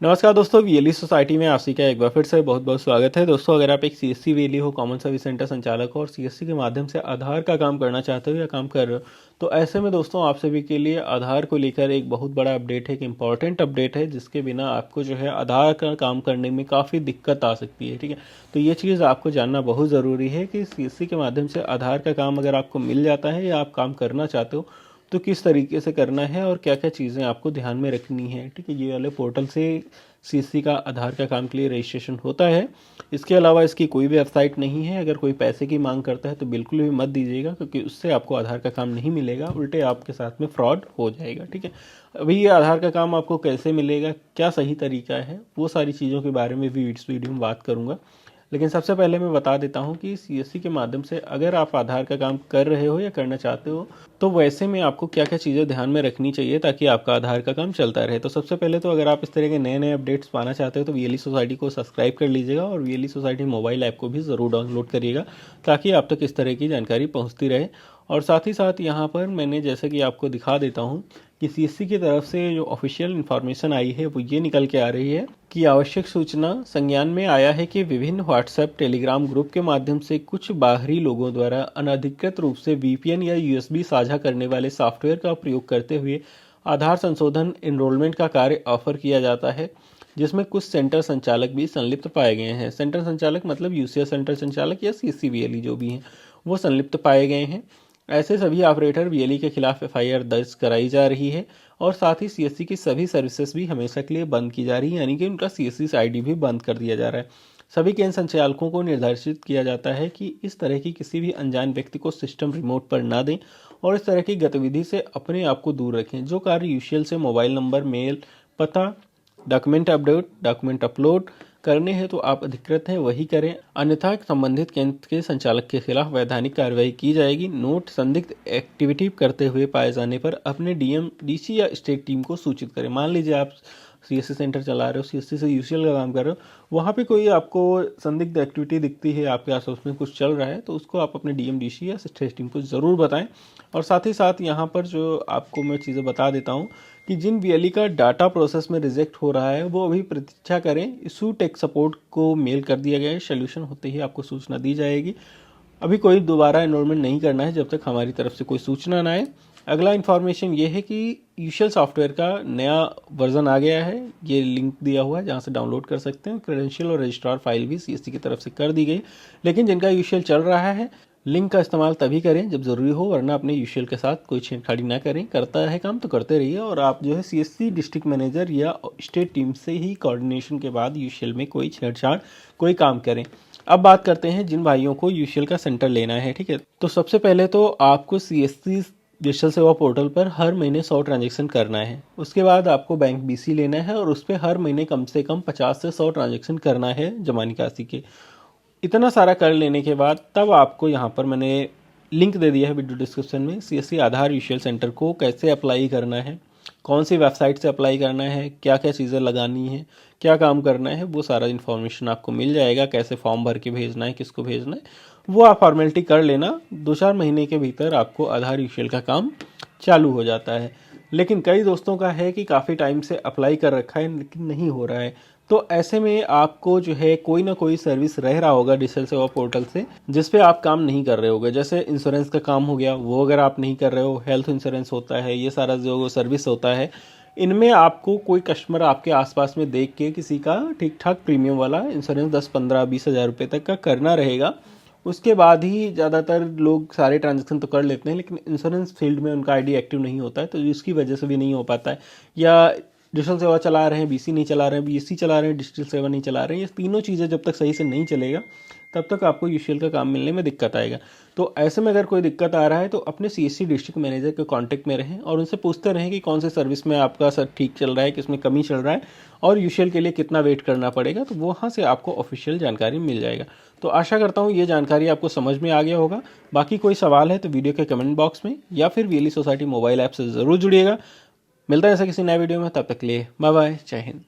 नमस्कार दोस्तों, VLE society में आप सभी का एक बार फिर से बहुत बहुत स्वागत है। दोस्तों, अगर आप एक सीएससी वीएलई हो, कॉमन सर्विस सेंटर संचालक हो और सीएससी के माध्यम से आधार का काम करना चाहते हो या काम कर रहे हो, तो ऐसे में दोस्तों आप सभी के लिए आधार को लेकर एक बहुत बड़ा अपडेट है, एक इम्पॉर्टेंट अपडेट है, जिसके बिना आपको जो है आधार का काम करने में काफ़ी दिक्कत आ सकती है। ठीक है, तो ये चीज़ आपको जानना बहुत ज़रूरी है कि सीएससी के माध्यम से आधार का काम अगर आपको मिल जाता है या आप काम करना चाहते हो तो किस तरीके से करना है और क्या क्या चीज़ें आपको ध्यान में रखनी है। ठीक है, ये वाले पोर्टल से सीएससी का आधार का काम के लिए रजिस्ट्रेशन होता है। इसके अलावा इसकी कोई भी वेबसाइट नहीं है। अगर कोई पैसे की मांग करता है तो बिल्कुल भी मत दीजिएगा, क्योंकि उससे आपको आधार का काम नहीं मिलेगा, उल्टे आपके साथ में फ्रॉड हो जाएगा। ठीक है, अभी ये आधार का काम आपको कैसे मिलेगा, क्या सही तरीका है, वो सारी चीज़ों के बारे में भी इस वीडियो में बात करूँगा। लेकिन सबसे पहले मैं बता देता हूं कि सीएससी के माध्यम से अगर आप आधार का काम कर रहे हो या करना चाहते हो तो वैसे में आपको क्या क्या चीज़ें ध्यान में रखनी चाहिए ताकि आपका आधार का काम चलता रहे। तो सबसे पहले तो अगर आप इस तरह के नए नए अपडेट्स पाना चाहते हो तो वीएलई सोसाइटी को सब्सक्राइब कर लीजिएगा और वीएलई सोसाइटी मोबाइल ऐप को भी ज़रूर डाउनलोड करिएगा ताकि आप तक इस तरह की जानकारी पहुँचती रहे। और साथ ही साथ यहाँ पर मैंने जैसे कि आपको दिखा देता हूँ कि सीएससी की तरफ से जो ऑफिशियल इन्फॉर्मेशन आई है वो ये निकल के आ रही है कि आवश्यक सूचना संज्ञान में आया है कि विभिन्न व्हाट्सएप टेलीग्राम ग्रुप के माध्यम से कुछ बाहरी लोगों द्वारा अनधिकृत रूप से वीपीएन या यूएसबी साझा करने वाले सॉफ्टवेयर का प्रयोग करते हुए आधार संशोधन एनरोलमेंट का कार्य ऑफर किया जाता है, जिसमें कुछ सेंटर संचालक भी संलिप्त पाए गए हैं। सेंटर संचालक मतलब यूसीएस सेंटर संचालक या सीसीवीएलई जो भी हैं वो संलिप्त पाए गए हैं। ऐसे सभी ऑपरेटर वीएलई के खिलाफ एफआईआर दर्ज कराई जा रही है और साथ ही सीएससी की सभी सर्विसेज भी हमेशा के लिए बंद की जा रही है, यानी कि उनका सीएससी आईडी भी बंद कर दिया जा रहा है। सभी केंद्र संचालकों को निर्देशित किया जाता है कि इस तरह की किसी भी अनजान व्यक्ति को सिस्टम रिमोट पर ना दें और इस तरह की गतिविधि से अपने आप को दूर रखें। जो कार्य यूशियल से मोबाइल नंबर, मेल, पता, डॉक्यूमेंट अपडेट, डॉक्यूमेंट अपलोड करने हैं तो आप अधिकृत हैं वही करें, अन्यथा संबंधित केंद्र के संचालक के खिलाफ वैधानिक कार्रवाई की जाएगी। नोट, संदिग्ध एक्टिविटी करते हुए पाए जाने पर अपने डीएम, डीसी या स्टेट टीम को सूचित करें। मान लीजिए आप सीएससी सेंटर चला रहे हो, सीएससी से यूसीएल का काम कर रहे हो, वहाँ पे कोई आपको संदिग्ध एक्टिविटी दिखती है, आपके आसपास में कुछ चल रहा है, तो उसको आप अपने डीएम, डीसी या स्टेट टीम को ज़रूर बताएं। और साथ ही साथ यहाँ पर जो आपको मैं चीज़ें बता देता हूँ कि जिन वीएलई का डाटा प्रोसेस में रिजेक्ट हो रहा है वो अभी प्रतीक्षा करें। इशू टेक सपोर्ट को मेल कर दिया गया है, सोल्यूशन होते ही आपको सूचना दी जाएगी। अभी कोई दोबारा एनरोलमेंट नहीं करना है जब तक हमारी तरफ से कोई सूचना ना आए। अगला इन्फॉर्मेशन ये है कि यूशियल सॉफ्टवेयर का नया वर्जन आ गया है, ये लिंक दिया हुआ है जहाँ से डाउनलोड कर सकते हैं। क्रेडेंशियल और रजिस्ट्रार फाइल भी सीएससी की तरफ से कर दी गई, लेकिन जिनका यूशियल चल रहा है लिंक का इस्तेमाल तभी करें जब ज़रूरी हो, वरना अपने यूशियल के साथ कोई छेड़खानी ना करें। करता है काम तो करते रहिए और आप जो है सीएससी डिस्ट्रिक्ट मैनेजर या स्टेट टीम से ही कोऑर्डिनेशन के बाद यूशियल में कोई छेड़छाड़, कोई काम करें। अब बात करते हैं जिन भाइयों को यूशियल का सेंटर लेना है। ठीक है, तो सबसे पहले तो आपको सीएससी डिजिटल सेवा पोर्टल पर हर महीने 100 ट्रांजैक्शन करना है। उसके बाद आपको बैंक बीसी लेना है और उस पर हर महीने कम से कम 50 से 100 ट्रांजैक्शन करना है जमा निकासी के। इतना सारा कर लेने के बाद तब आपको यहाँ पर मैंने लिंक दे दिया है वीडियो डिस्क्रिप्शन में, सीएससी आधार यूशियल सेंटर को कैसे अप्लाई करना है, कौन सी वेबसाइट से अप्लाई करना है, क्या क्या चीज़ें लगानी है, क्या काम करना है, वो सारा इन्फॉर्मेशन आपको मिल जाएगा। कैसे फॉर्म भर के भेजना है, किसको भेजना है, वो आप फॉर्मेलिटी कर लेना। 2-4 महीने के भीतर आपको आधार यूशियल का काम चालू हो जाता है। लेकिन कई दोस्तों का है कि काफ़ी टाइम से अप्लाई कर रखा है लेकिन नहीं हो रहा है, तो ऐसे में आपको जो है कोई ना कोई सर्विस रह रहा होगा डिजिटल सेवा पोर्टल से जिस पे आप काम नहीं कर रहे होगे। जैसे इंश्योरेंस का काम हो गया, वो अगर आप नहीं कर रहे हो, हेल्थ इंश्योरेंस होता है, ये सारा जो सर्विस होता है, इनमें आपको कोई कस्टमर आपके आसपास में देख के किसी का ठीक ठाक प्रीमियम वाला इंश्योरेंस 10-15-20 हज़ार रुपये तक का करना रहेगा। उसके बाद ही ज़्यादातर लोग सारे ट्रांजेक्शन तो कर लेते हैं, लेकिन इंश्योरेंस फील्ड में उनका आईडी एक्टिव नहीं होता है, तो इसकी वजह से भी नहीं हो पाता है। या डिजिटल सेवा चला रहे हैं, बीसी नहीं चला रहे हैं, बीसी चला रहे हैं, डिजिटल सेवा नहीं चला रहे हैं, ये तीनों चीज़ें जब तक सही से नहीं चलेगा तब तक आपको यूशियल का काम मिलने में दिक्कत आएगा। तो ऐसे में अगर कोई दिक्कत आ रहा है तो अपने सीएससी डिस्ट्रिक्ट मैनेजर के कांटेक्ट में रहें और उनसे पूछते रहें कि कौन से सर्विस में आपका सर ठीक चल रहा है, किसमें कमी चल रहा है और यूशियल के लिए कितना वेट करना पड़ेगा, तो वहाँ से आपको ऑफिशियल जानकारी मिल जाएगा। तो आशा करता हूँ ये जानकारी आपको समझ में आ गया होगा। बाकी कोई सवाल है तो वीडियो के कमेंट बॉक्स में या फिर वीएलई सोसाइटी मोबाइल ऐप से ज़रूर जुड़िएगा। मिलता है ऐसा किसी नए वीडियो में, तब तक के लिए बाय बाय, जय हिंद।